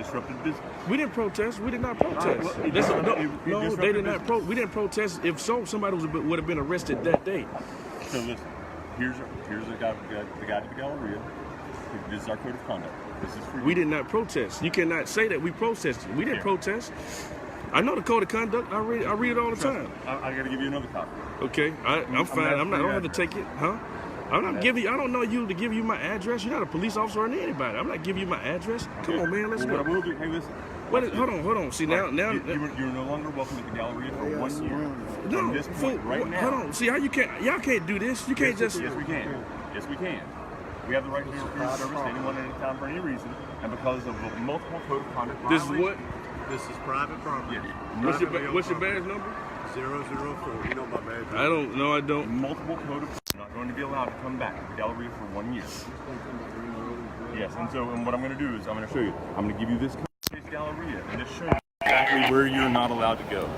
disrupted business. We didn't protest. We did not protest. Well, no, they did not. We didn't protest. If so, somebody would have been arrested that day. So listen, here's the guy to the Galleria. This is our code of conduct. This is for you. We did not protest. You cannot say that we protested. We didn't protest. I know the code of conduct. I read it all the time. I got to give you another copy. Okay, I'm fine. I don't have to take it, huh? I'm not giving you. I don't know you to give you my address. You're not a police officer or anybody. I'm not giving you my address. Come on, man. Let's go. What I will do. Hey, listen. Hold on. See now. You're no longer welcome at the Galleria for 1 year. No, From this point right now. Hold on. See how you can't. Y'all can't do this. You can't just. Yes, we can. Yes, we can. We have the right to refuse service to anyone at any time for any reason, and because of multiple code of conduct This violations. is what? This is private property. Yeah. What's your badge number? 004. You know my badge number. I don't know. I don't. Multiple code of conduct. Not going to be allowed to come back to the Galleria for 1 year. Yes, and what I'm going to do is I'm going to show you. I'm going to give you this Riverchase Galleria and just show you exactly where you're not allowed to go.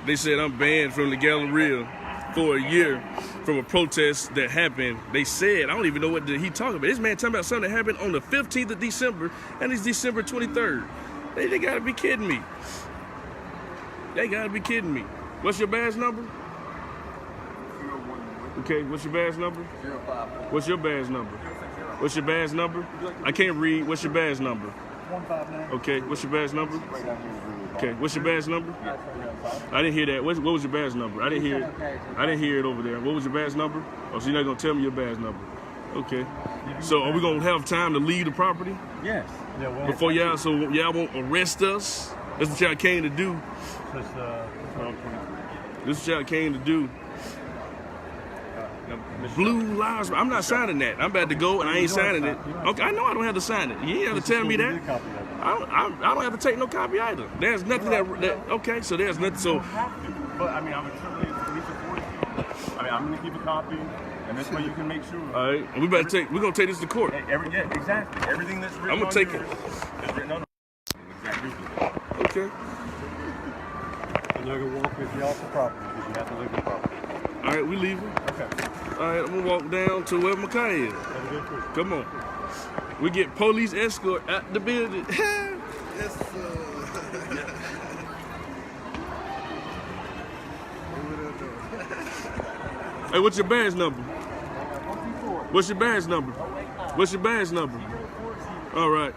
They said I'm banned from the Galleria for a year from a protest that happened. They said, I don't even know what he talking about. This man talking about something that happened on the 15th of December, and it's December 23rd. They gotta be kidding me. They gotta be kidding me. What's your badge number? Okay, what's your badge number? 054. What's your badge number? What's your badge number? I can't read. What's your badge number? 159. Okay, what's your badge number? Okay, what's your badge number? I didn't hear that. What was your badge number? I didn't hear it. I didn't hear it over there. What was your badge number? Oh, so you're not gonna tell me your badge number? Okay. So are we gonna have time to leave the property Yes. before y'all? So y'all won't arrest us? That's what y'all came to do. This is what y'all came to do. Blue lives. I'm not signing that. I'm about to go and I ain't signing it. Okay, I know I don't have to sign it. You ain't have to tell me that. I don't have to take no copy either. There's nothing that okay, so there's nothing. So, But I mean, I'm certainly police authority. I mean, I'm going to keep a copy, and this way you can make sure. all right, and we're gonna take this to court. Yeah, exactly. Everything that's written. I'm gonna take it. Is written on. Exactly. Okay. And they're going to walk with you off the property because you have to leave the property. All right, we leaving. Okay. All right, I'm gonna walk down to where Makai is. Have a good trip. Come on. We get police escort out the building. Yes, sir. Hey, what's your badge number? What's your badge number? What's your badge number? All right.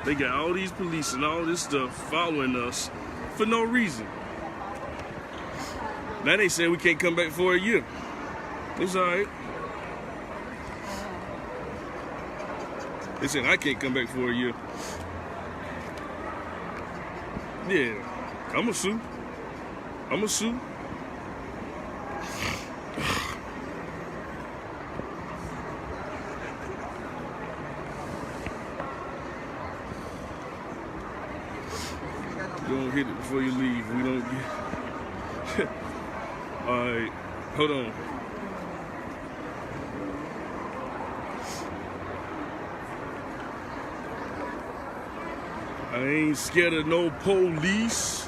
They got all these police and all this stuff following us for no reason. Now they say we can't come back for a year. It's all right. They said I can't come back for a year. Yeah, I'ma sue. I'ma sue. You don't hit it before you leave. We don't get. All right, hold on. I ain't scared of no police.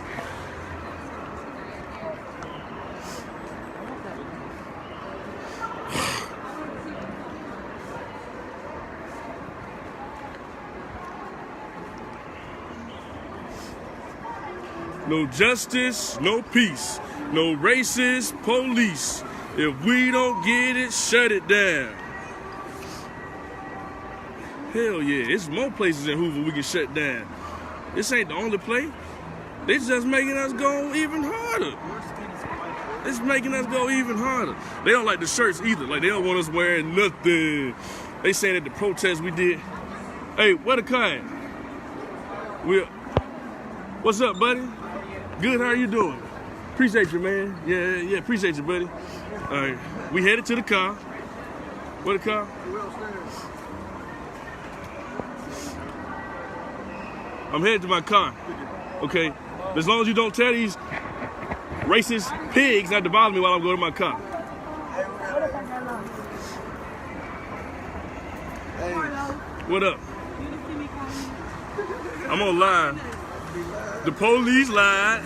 No justice, no peace. No racist police. If we don't get it, shut it down. Hell yeah, it's more places in Hoover we can shut down. This ain't the only place. They just making us go even harder. It's making us go even harder. They don't like the shirts either. Like, they don't want us wearing nothing. They saying that the protest we did. Hey, where the car at? What's up, buddy? Good, how are you doing? Appreciate you, man. Yeah, appreciate you, buddy. All right, we headed to the car. Where the car? I'm headed to my car, okay? As long as you don't tell these racist pigs not to bother me while I'm going to my car. Hey. What up? I'm on live. The police lied,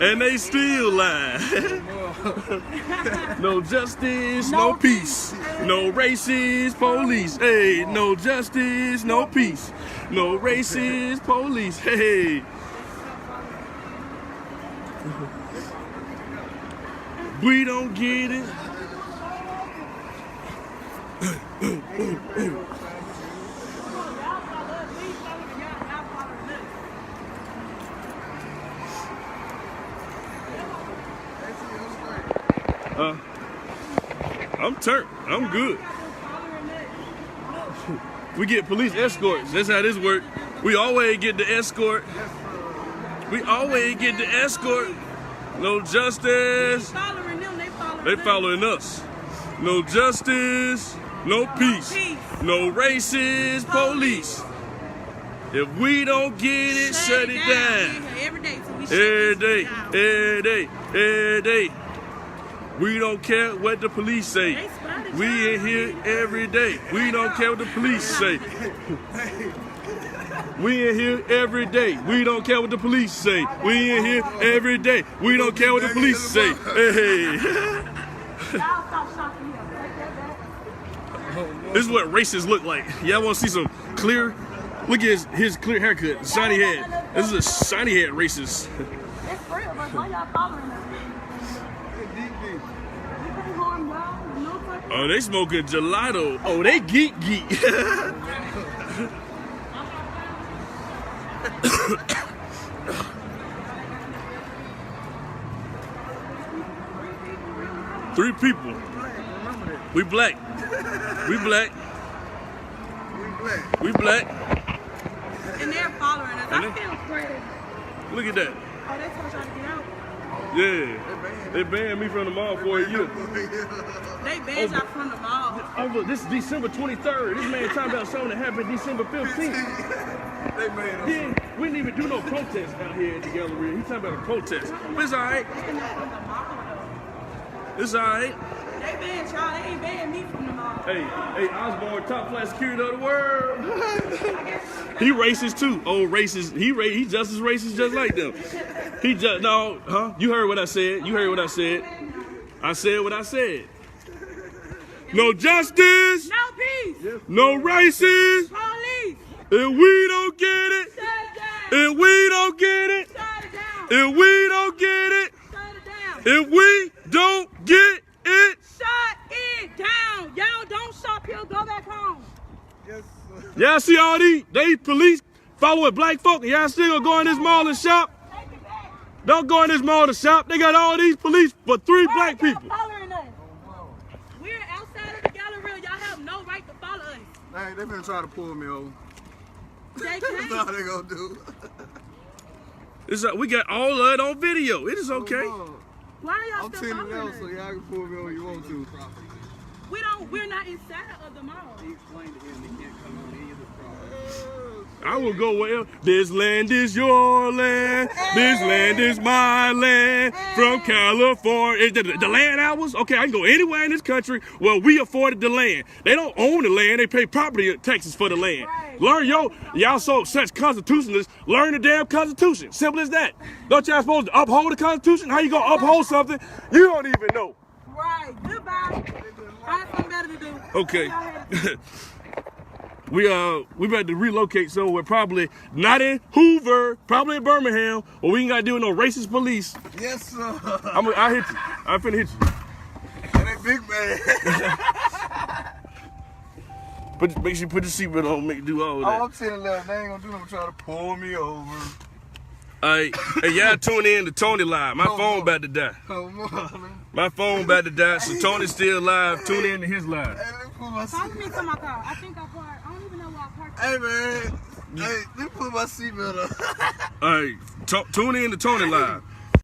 and they still lie. No justice, no peace. No racist police. Hey, no justice, no peace. No racist police. Hey. We don't get it. I'm turned. I'm good. We get police escorts. That's how this works. We always get the escort. We always get the escort. No justice. They following us. No justice. No peace. No racist police. If we don't get it, shut it down. Every day. Every day. Every day. We don't care what the police say. We in here every day. We don't care what the police say. We in here every day. We don't care what the police say. We in here every day. We don't care what the police say. Hey. This is what racists look like. Y'all want to see some clear? Look at his clear haircut, shiny head. This is a shiny head racist. It's real, but why y'all following us? Oh, they smoking gelato. Oh, they geek. 3 people. We black. We black. We black. And they're following us. I feel afraid. Look at that. Oh, they told y'all to get out. Yeah. They banned me from the mall for a year. They banned y'all from the mall. Over this is December 23rd. This man talking about something that happened December 15th. They made us. Yeah, we didn't even do no protest out here at the Galleria. He talking about a protest. But it's all right. It's all right. They banned y'all. They ain't banned me from the mall. Hey, Osborne, top flight security of the world. He racist too. Old racist. He just as racist, just like them. He just You heard what I said. You heard what I said. I said what I said. No justice. No peace. No racism. Police. If we don't get it. Shut it down. If we don't get it. Shut it down. If we don't get it. Shut it down. If we don't get it. Shut it down. Y'all don't shop here. Go back home. Yes, sir. Y'all see all these police following black folk, and y'all still gonna go in this mall and shop? Take it back. Don't go in this mall to shop. They got all these police for 3 black Y'all people. following us. We're outside of the Galleria. Y'all have no right to follow us. Hey, they been trying to pull me over. They That's all can't. they gonna do. We got all of it on video. It is okay. Why are y'all I'm still 10 following now, so us? y'all can pull me over if you want to. We're not inside of the mall. I will go where this land is your land. This land is my land. From California. The land ours? Okay, I can go anywhere in this country where we afforded the land. They don't own the land. They pay property taxes for the land. Right. Learn y'all so such constitutionalists. Learn the damn Constitution. Simple as that. Don't y'all supposed to uphold the Constitution? How you gonna uphold something you don't even know? Right. Goodbye. Find something better to do. Okay. We about to relocate somewhere, probably not in Hoover, probably in Birmingham, or we ain't gotta deal with no racist police. Yes, sir. I'll hit you. I'm finna hit you. And they big man. Make sure you put the seatbelt on, do all that. Oh, I'm telling them, they ain't gonna do nothing but try to pull me over. Alright, hey, y'all tune in to Tony Live. My phone about to die. Come on. My phone about to die, so Tony's still live. Tune in to his live. Hey, let me put my Talk seat. me to my car. I think I parked. I don't even know where I parked. Hey, man. Hey, let me put my seatbelt on. Alright, tune in to Tony Live.